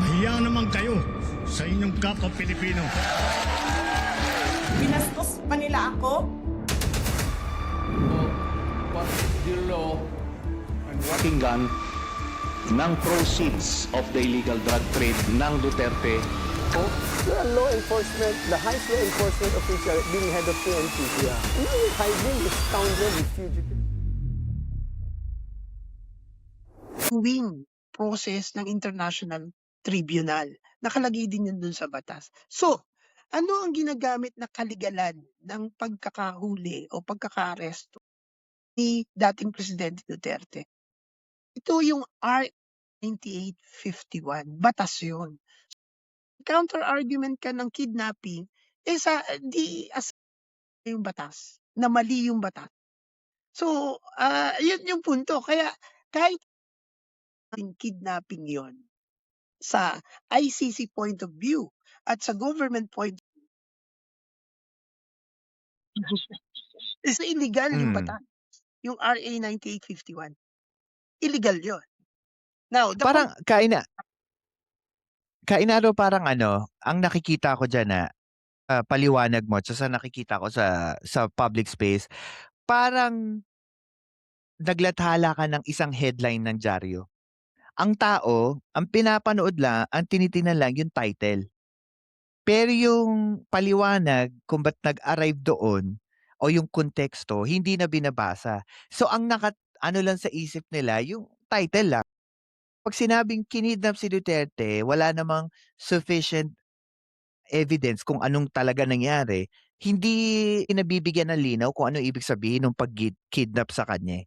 Mahiya naman kayo sa inyong kapwa Pilipino. Binastos pa nila ako. What is the law and what Pakinggan ng proceeds of the illegal drug trade ng Duterte. The law enforcement, the highest law enforcement official being head of PNP. Yeah. Now you're hiding the scoundrel, the fugitive. Wing process ng International Tribunal. Nakalagay din yun dun sa batas. So, ano ang ginagamit na kaligalan ng pagkakahuli o pagkakaaresto ni dating Presidente Duterte? Ito yung R 9851. Batas yun. Counter-argument ka ng kidnapping, as yung batas, na mali yung batas. So, yun yung punto. Kaya, kahit kidnapping yon sa ICC point of view at sa government point of view, is illegal yung batas. Yung RA 9851. Illegal yon. Now, Parang kainado parang ano, ang nakikita ko diyan na paliwanag mo at sa nakikita ko sa public space, parang naglathala ka ng isang headline ng dyaryo. Ang tao, ang pinapanood lang, ang tinitingnan lang yung title. Pero yung paliwanag kung ba't nag-arrive doon o yung konteksto, hindi na binabasa. So ang ano lang sa isip nila, yung title lang. Pag sinabing kinidnap si Duterte, wala namang sufficient evidence kung anong talaga nangyari, hindi nabibigyan ng linaw kung ano ibig sabihin ng pag-kidnap sa kanya.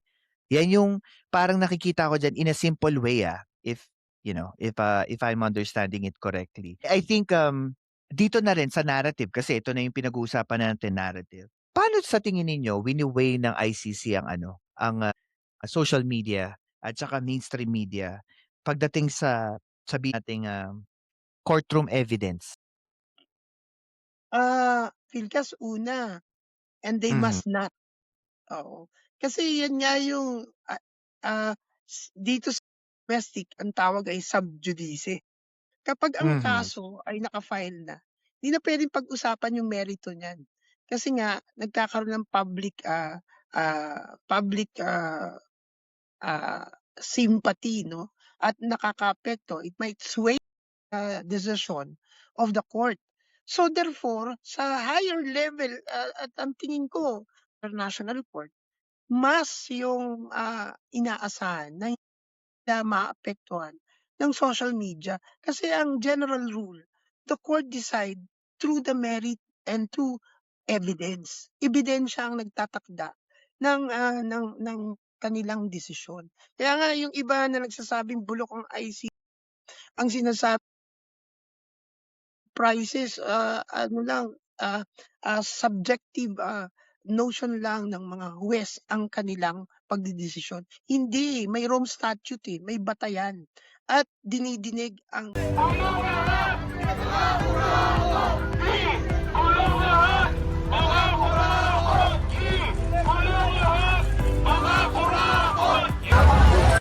Yan yung parang nakikita ko dyan in a simple way, if I'm understanding it correctly. I think dito na rin sa narrative, kasi ito na yung pinag-uusapan natin, narrative. Paano sa tingin ninyo wini-weigh ng ICC ang social media at saka mainstream media pagdating sa sabihin nating courtroom evidence? Philcas, una, and they must not. Oo. Kasi yan nga yung dito sa domestic, ang tawag ay sub judice. Kapag ang kaso ay naka-file na, hindi na pwedeng pag-usapan yung merito niyan. Kasi nga nagkakaroon ng public sympathy, no? At nakakaapekto. It might sway decision of the court. So therefore, sa higher level, at ang tingin ko, international court, mas yung inaasahan na hindi na maapektuhan ng social media. Kasi ang general rule, the court decide through the merit and through evidence. Ebidensya ang nagtatakda ng kanilang desisyon. Kaya nga yung iba na nagsasabing bulok ang ICC, ang sinasabi prices, subjective notion lang ng mga huwes ang kanilang pagdedesisyon. Hindi, may Rome Statute, may batayan. At dinidinig ang